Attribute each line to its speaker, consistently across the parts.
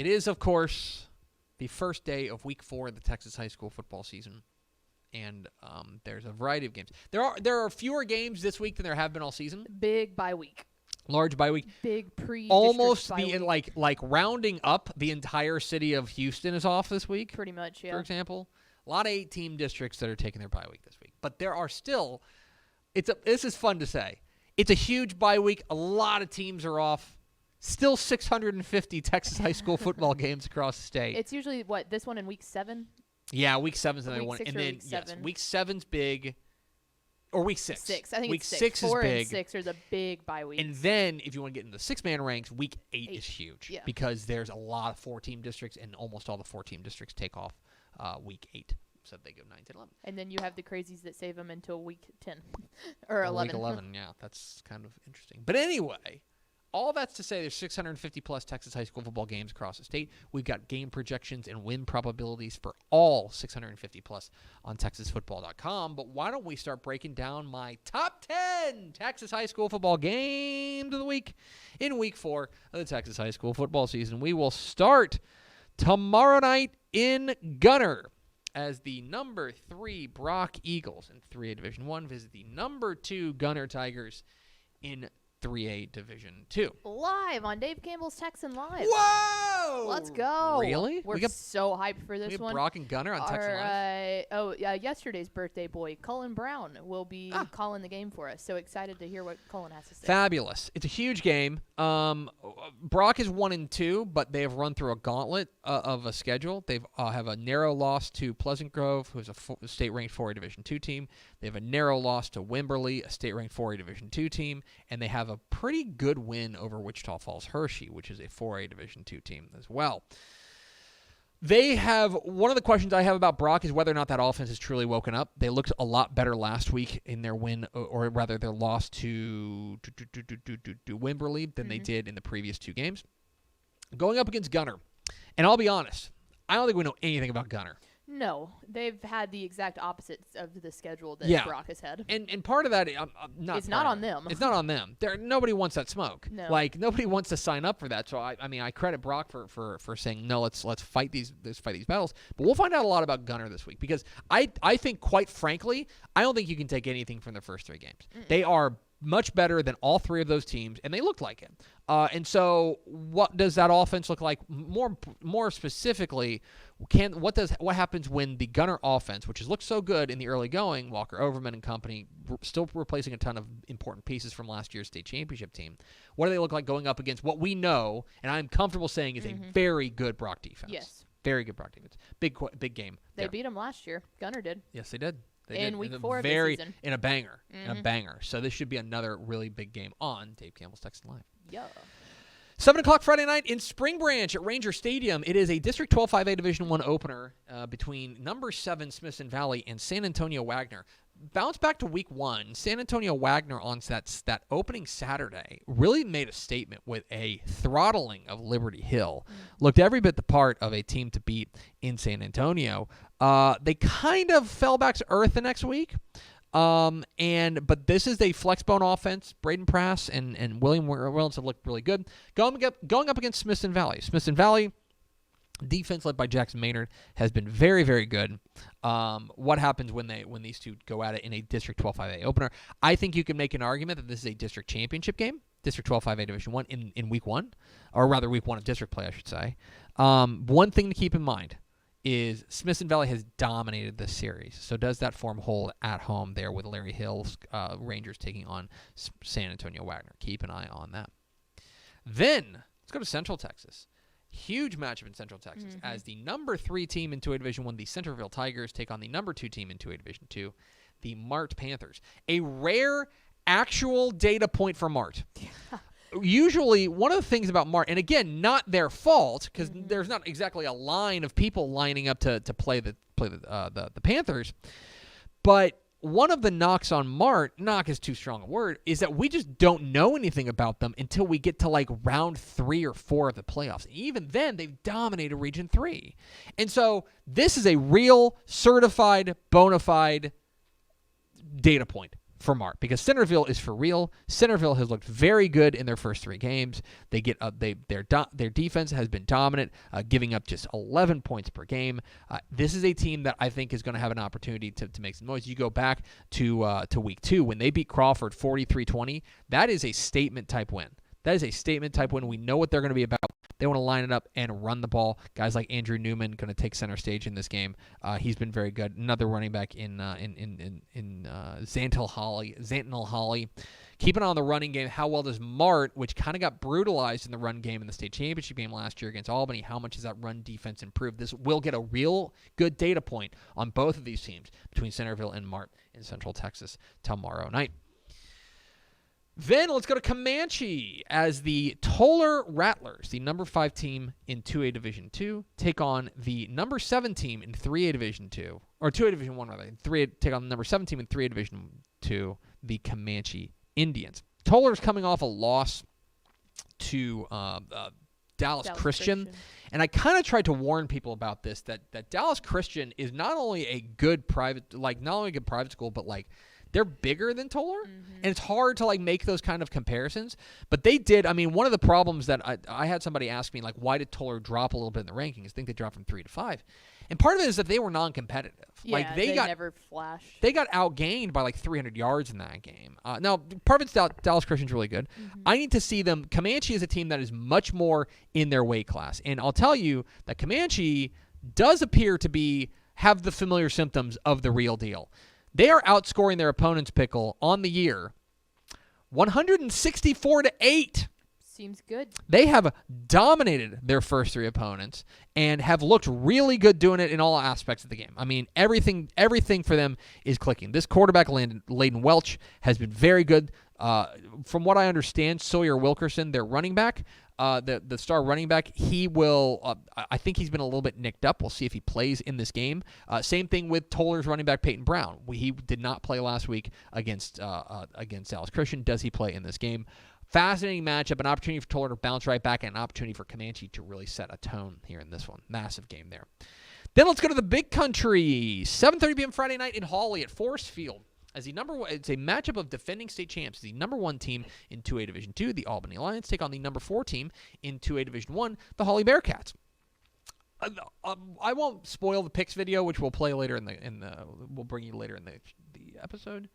Speaker 1: It is, of course, the first day of Week 4 of the Texas high school football season, and there's a variety of games. There are fewer games this week than there have been all season.
Speaker 2: Big bye week.
Speaker 1: Large bye week.
Speaker 2: Big pre-district
Speaker 1: Almost
Speaker 2: bye week.
Speaker 1: like rounding up, the entire city of Houston is off this week.
Speaker 2: Pretty much, yeah.
Speaker 1: For example, a lot of 8-team districts that are taking their bye week this week. But there are still, this is fun to say. It's a huge bye week. A lot of teams are off. Still 650 Texas high school football games across the state.
Speaker 2: It's usually, this one in week 7?
Speaker 1: Yeah, week 7's another one.
Speaker 2: And
Speaker 1: then,
Speaker 2: week 7?
Speaker 1: Week 7's big. Or week 6.
Speaker 2: 6. I think
Speaker 1: week
Speaker 2: it's 6. 4
Speaker 1: is big.
Speaker 2: And 6 are the big bye weeks.
Speaker 1: And then, if you want to get into the 6-man ranks, week 8 is huge.
Speaker 2: Yeah.
Speaker 1: Because there's a lot of 4-team districts, and almost all the 4-team districts take off week 8. So they go 9, 10, 11.
Speaker 2: And then you have the crazies that save them until week 10. or 11.
Speaker 1: Week 11, yeah. That's kind of interesting. But anyway, all that's to say there's 650-plus Texas high school football games across the state. We've got game projections and win probabilities for all 650-plus on TexasFootball.com. But why don't we start breaking down my top 10 Texas high school football games of the week in Week 4 of the Texas high school football season. We will start tomorrow night in Gunner as the number 3 Brock Eagles in 3A Division I visit the number 2 Gunner Tigers in 3A Division 2.
Speaker 2: Live on Dave Campbell's Texan Live.
Speaker 1: Whoa!
Speaker 2: Let's go.
Speaker 1: Really?
Speaker 2: We're so hyped for this one.
Speaker 1: Brock and Gunner on Texan Live?
Speaker 2: Yesterday's birthday boy, Cullen Brown, will be calling the game for us. So excited to hear what Cullen has to say.
Speaker 1: Fabulous. It's a huge game. Brock is 1-2, but they have run through a gauntlet of a schedule. They have a narrow loss to Pleasant Grove, who's a state-ranked 4A Division II team. They have a narrow loss to Wimberley, a state-ranked 4A Division II team. And they have a pretty good win over Wichita Falls Hershey, which is a 4A Division II team as well. They have one of the questions I have about Brock is whether or not that offense has truly woken up. They looked a lot better last week in their win, or rather their loss to Wimberley than they did in the previous 2 games. Going up against Gunner, and I'll be honest, I don't think we know anything about Gunner.
Speaker 2: No, they've had the exact opposites of the schedule that Brock has had.
Speaker 1: And part of that,
Speaker 2: it's not on them.
Speaker 1: It's not on them. Nobody wants that smoke.
Speaker 2: No.
Speaker 1: Like, nobody wants to sign up for that. So I credit Brock for saying no. Let's fight these battles. But we'll find out a lot about Gunner this week because I think, quite frankly, I don't think you can take anything from the first 3 games. They are much better than all 3 of those teams, and they looked like it. And so, what does that offense look like? More specifically, what happens when the Gunner offense, which has looked so good in the early going, Walker Overman and company, still replacing a ton of important pieces from last year's state championship team? What do they look like going up against what we know, and I'm comfortable saying is a very good Brock defense?
Speaker 2: Yes,
Speaker 1: very good Brock defense. Big game.
Speaker 2: They beat them last year. Gunner did.
Speaker 1: Yes, they did.
Speaker 2: In week 4 of the season.
Speaker 1: In a banger. So this should be another really big game on Dave Campbell's Texan Live.
Speaker 2: Yeah.
Speaker 1: 7 o'clock Friday night in Spring Branch at Ranger Stadium. It is a District 12 5A Division I opener between number 7 Smithson Valley and San Antonio Wagner. Bounce back to week 1. San Antonio Wagner on that opening Saturday really made a statement with a throttling of Liberty Hill. Looked every bit the part of a team to beat in San Antonio. They kind of fell back to earth the next week. But this is a flexbone offense. Braden Prass and William Williams have looked really good. Going up against Smithson Valley. Smithson Valley, defense led by Jackson Maynard, has been very, very good. What happens when these two go at it in a District 12 5A opener? I think you can make an argument that this is a district championship game, District 12 5A Division 1 in week 1, or rather week 1 of district play, I should say. One thing to keep in mind is Smithson Valley has dominated this series. So does that form hold at home there with Larry Hill's Rangers taking on San Antonio Wagner? Keep an eye on that. Then let's go to Central Texas. Huge matchup in Central Texas as the number 3 team in 2A Division I, the Centerville Tigers, take on the number 2 team in 2A Division II, the Mart Panthers. A rare actual data point for Mart. Usually, one of the things about Mart, and again, not their fault, because there's not exactly a line of people lining up to play the Panthers, but one of the knocks on Mart, knock is too strong a word, is that we just don't know anything about them until we get to like round 3 or 4 of the playoffs. Even then, they've dominated Region 3. And so this is a real certified, bona fide data point for Mart because Centerville is for real. Centerville has looked very good in their first 3 games. They get their defense has been dominant, giving up just 11 points per game. This is a team that I think is going to have an opportunity to make some noise. You go back to week 2 when they beat Crawford 43-20. That is a statement type win. That is a statement type win. We know what they're going to be about. They want to line it up and run the ball. Guys like Andrew Newman going to take center stage in this game. He's been very good. Another running back in Xantil Hawley. Keep an eye on the running game. How well does Mart, which kind of got brutalized in the run game in the state championship game last year against Albany, how much has that run defense improved? This will get a real good data point on both of these teams between Centerville and Mart in Central Texas tomorrow night. Then let's go to Comanche as the Tolar Rattlers, the number 5 team in 2A Division 2, take on the number 7 team in 3A Division 2, or 2A Division 1 rather. Take on the number 7 team in 3A Division 2, the Comanche Indians. Tolar's coming off a loss to Dallas Christian. And I kind of tried to warn people about this, that Dallas Christian is not only a good private school, but like they're bigger than Tolar, and it's hard to like make those kind of comparisons. But they did. I mean, one of the problems that I had somebody ask me, like, why did Tolar drop a little bit in the rankings? I think they dropped from 3 to 5, and part of it is that they were non-competitive.
Speaker 2: Yeah,
Speaker 1: like
Speaker 2: they never flashed.
Speaker 1: They got outgained by like 300 yards in that game. Now, part of it's Dallas Christian's really good. I need to see them. Comanche is a team that is much more in their weight class, and I'll tell you that Comanche does appear to have the familiar symptoms of the real deal. They are outscoring their opponent's pickle on the year 164-8.
Speaker 2: Seems good.
Speaker 1: They have dominated their first 3 opponents and have looked really good doing it in all aspects of the game. I mean, everything for them is clicking. This quarterback, Layden Welch, has been very good. From what I understand, Sawyer Wilkerson, their running back, the star running back, he will. I think he's been a little bit nicked up. We'll see if he plays in this game. Same thing with Tolar's running back Peyton Brown. He did not play last week against Dallas Christian. Does he play in this game? Fascinating matchup, an opportunity for Tolar to bounce right back, and an opportunity for Comanche to really set a tone here in this one. Massive game there. Then let's go to the Big Country. 7:30 p.m. Friday night in Hawley at Forest Field. As the number one, it's a matchup of defending state champs. The number 1 team in 2A Division 2, the Albany Lions, take on the number 4 team in 2A Division 1, the Hawley Bearcats. I won't spoil the picks video, which we'll play later we'll bring you later in the episode.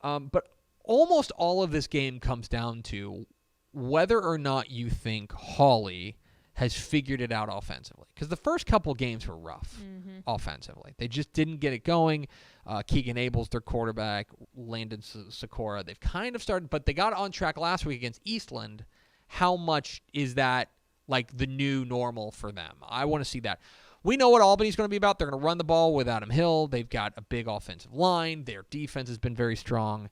Speaker 1: But almost all of this game comes down to whether or not you think Hawley has figured it out offensively. Because the first couple games were rough offensively. They just didn't get it going. Keegan Abel's their quarterback. Landon Sikora. They've kind of started, but they got on track last week against Eastland. How much is that like the new normal for them? I want to see that. We know what Albany's going to be about. They're going to run the ball with Adam Hill. They've got a big offensive line. Their defense has been very strong.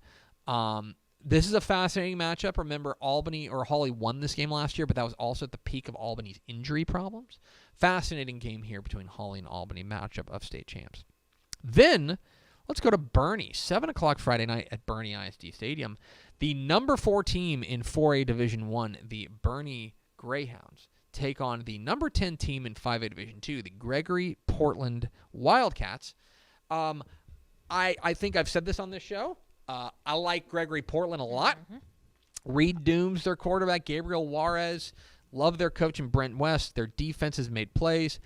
Speaker 1: This is a fascinating matchup. Remember, Hawley won this game last year, but that was also at the peak of Albany's injury problems. Fascinating game here between Hawley and Albany, matchup of state champs. Then, let's go to Boerne. 7 o'clock Friday night at Boerne ISD Stadium. The number 4 team in 4A Division 1, the Boerne Greyhounds, take on the number 10 team in 5A Division 2, the Gregory-Portland Wildcats. I think I've said this on this show. I like Gregory-Portland a lot. Reed Dooms, their quarterback, Gabriel Juarez. Love their coach in Brent West. Their defense has made plays.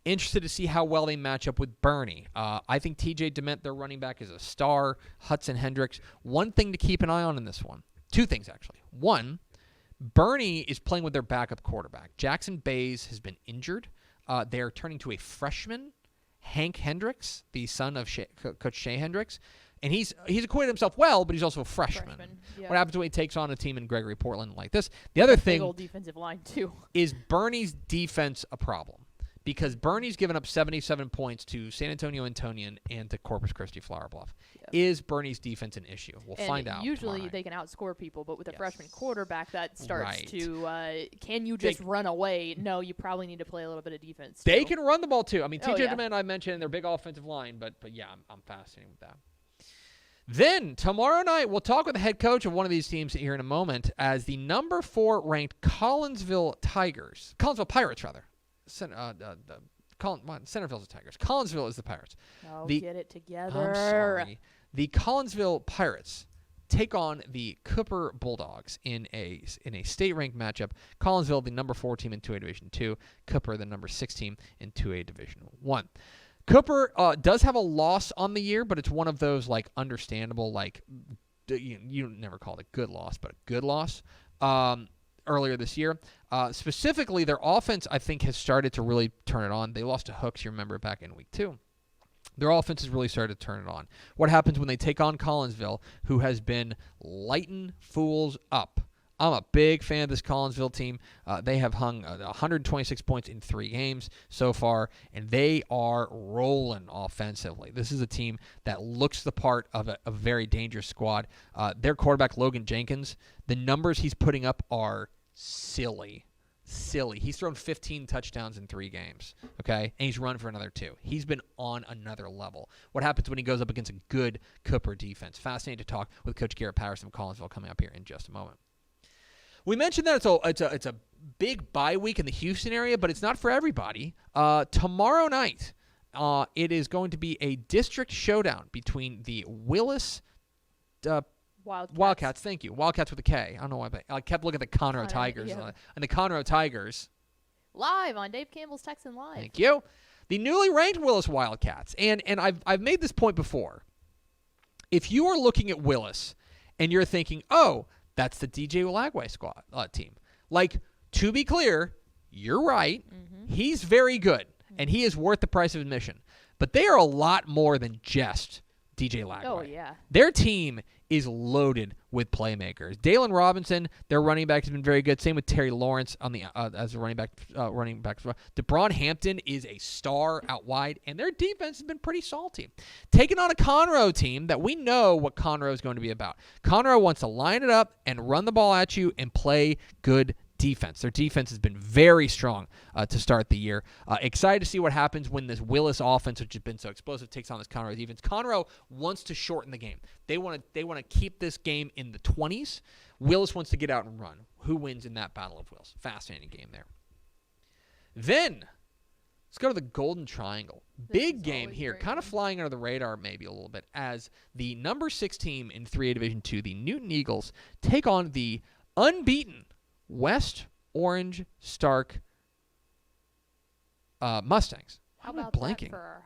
Speaker 1: Interested to see how well they match up with Boerne. I think TJ Dement, their running back, is a star. Hudson Hendricks. One thing to keep an eye on in this one. 2 things, actually. One, Boerne is playing with their backup quarterback. Jackson Bays has been injured. They are turning to a freshman, Hank Hendricks, the son of Coach Shea Hendricks. And he's acquitted himself well, but he's also a freshman. Yeah. What happens when he takes on a team in Gregory-Portland like this? The other thing
Speaker 2: big old defensive line too.
Speaker 1: Is Boerne's defense a problem? Because Boerne's given up 77 points to San Antonio Antonian and to Corpus Christi Flower Bluff. Yep. Is Boerne's defense an issue? We'll find out.
Speaker 2: Usually they can outscore people, but with a freshman quarterback, that starts to can you just run away? No, you probably need to play a little bit of defense.
Speaker 1: They can run the ball too. I mean, TJ Dement I mentioned, their big offensive line, but yeah, I'm fascinated with that. Then, tomorrow night, we'll talk with the head coach of one of these teams here in a moment as the number 4 ranked Collinsville Pirates, rather. Centerville's the Tigers. Collinsville is the Pirates.
Speaker 2: Oh, get it together.
Speaker 1: I'm sorry. The Collinsville Pirates take on the Cooper Bulldogs in a state-ranked matchup. Collinsville, the number 4 team in 2A Division 2. Cooper, the number 6 team in 2A Division 1. Cooper does have a loss on the year, but it's one of those like understandable, like you never call it a good loss, but a good loss. Earlier this year, specifically their offense, I think, has started to really turn it on. They lost to Hooks, you remember, back in week 2. Their offense has really started to turn it on. What happens when they take on Collinsville, who has been lighting fools up? I'm a big fan of this Collinsville team. They have hung 126 points in 3 games so far, and they are rolling offensively. This is a team that looks the part of a very dangerous squad. Their quarterback, Logan Jenkins, the numbers he's putting up are silly. He's thrown 15 touchdowns in 3 games, okay? And he's run for another 2. He's been on another level. What happens when he goes up against a good Cooper defense? Fascinating to talk with Coach Garrett Patterson of Collinsville coming up here in just a moment. We mentioned that it's a big bye week in the Houston area, but it's not for everybody. Tomorrow night, it is going to be a district showdown between the Willis Wildcats. Thank you. Wildcats with a K. I don't know why, but I kept looking at the Conroe Tigers. Yeah. And the Conroe Tigers.
Speaker 2: Live on Dave Campbell's Texan Live.
Speaker 1: Thank you. The newly ranked Willis Wildcats. And I've made this point before. If you are looking at Willis and you're thinking, oh, that's the DJ Ulagwe squad team. Like, to be clear, you're right. Mm-hmm. He's very good, and he is worth the price of admission. But they are a lot more than just DJ Ulagwe.
Speaker 2: Oh, yeah.
Speaker 1: Their team is loaded with playmakers. Dalen Robinson, their running back, has been very good. Same with Terry Lawrence on the as a running back. DeBron Hampton is a star out wide, and their defense has been pretty salty. Taking on a Conroe team that we know what Conroe is going to be about. Conroe wants to line it up and run the ball at you and play good defense. Their defense has been very strong to start the year. Excited to see what happens when this Willis offense, which has been so explosive, takes on this Conroe defense. Conroe wants to shorten the game. They want to keep this game in the 20s. Willis wants to get out and run. Who wins in that battle of wills? Fascinating game there. Then let's go to the Golden Triangle. Big game here, kind of flying under the radar maybe a little bit, as the number 6 team in 3A Division 2, the Newton Eagles, take on the unbeaten West Orange Stark Mustangs.
Speaker 2: How about that for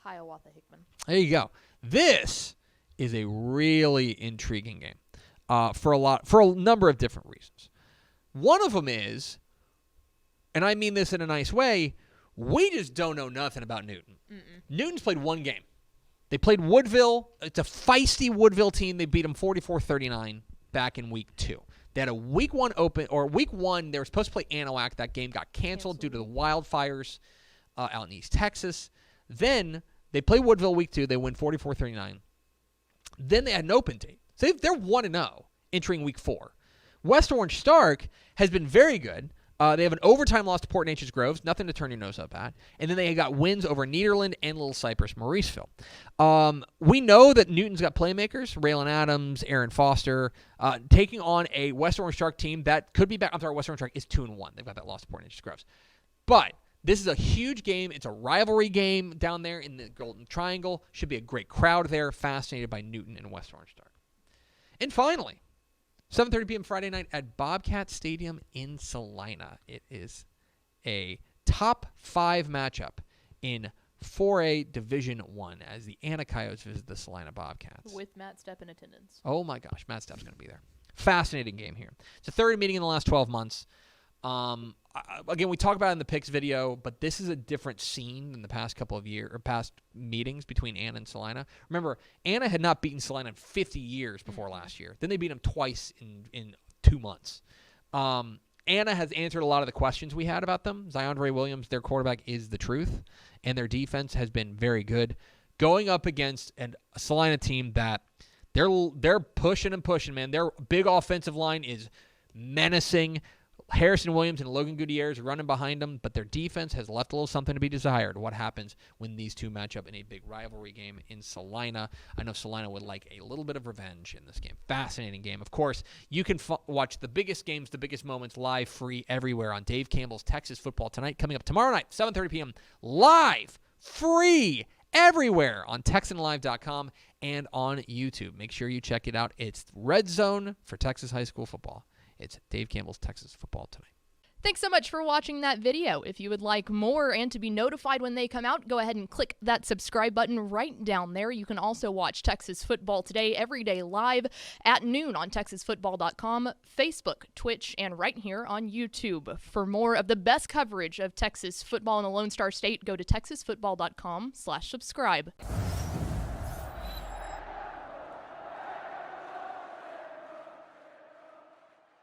Speaker 2: Hiawatha Hickman?
Speaker 1: There you go. This is a really intriguing game for a number of different reasons. One of them is, and I mean this in a nice way, we just don't know nothing about Newton. Newton's played 1 game. They played Woodville. It's a feisty Woodville team. They beat them 44-39 back in week 2. They had a week 1 week 1, they were supposed to play Anahuac. That game got canceled due to the wildfires out in East Texas. Then they play Woodville week 2. They win 44-39. Then they had an open date. So they're 1-0 entering week 4. West Orange Stark has been very good. They have an overtime loss to Port Neches Groves, nothing to turn your nose up at. And then they got wins over Nederland and Little Cypress Mauriceville. We know that Newton's got playmakers, Raylan Adams, Aaron Foster, taking on a West Orange Shark team that could be back. I'm sorry, West Orange Shark is 2-1. They've got that loss to Port Neches Groves. But this is a huge game. It's a rivalry game down there in the Golden Triangle. Should be a great crowd there, fascinated by Newton and West Orange Shark. And finally, 7:30 p.m. Friday night at Bobcat Stadium in Celina. It is a top 5 matchup in 4A Division 1 as the Anna Coyotes visit the Celina Bobcats.
Speaker 2: With Matt Stepp in attendance.
Speaker 1: Oh my gosh, Matt Stepp's going to be there. Fascinating game here. It's a third meeting in the last 12 months. Again, we talk about it in the picks video, but this is a different scene than the past couple of years or past meetings between Anna and Celina. Remember, Anna had not beaten Celina in 50 years before last year. Then they beat them twice in 2 months. Anna has answered a lot of the questions we had about them. Ziondre Williams, their quarterback, is the truth, and their defense has been very good. Going up against a Celina team that they're pushing and pushing, man. Their big offensive line is menacing. Harrison Williams and Logan Gutierrez are running behind them, but their defense has left a little something to be desired. What happens when these two match up in a big rivalry game in Celina? I know Celina would like a little bit of revenge in this game. Fascinating game. Of course, you can watch the biggest games, the biggest moments live, free, everywhere on Dave Campbell's Texas Football Tonight, coming up tomorrow night, 7:30 p.m., live, free, everywhere on TexanLive.com and on YouTube. Make sure you check it out. It's Red Zone for Texas high school football. It's Dave Campbell's Texas Football Tonight.
Speaker 2: Thanks so much for watching that video. If you would like more and to be notified when they come out, go ahead and click that subscribe button right down there. You can also watch Texas Football Today every day live at noon on TexasFootball.com, Facebook, Twitch, and right here on YouTube. For more of the best coverage of Texas football in the Lone Star State, go to TexasFootball.com/subscribe.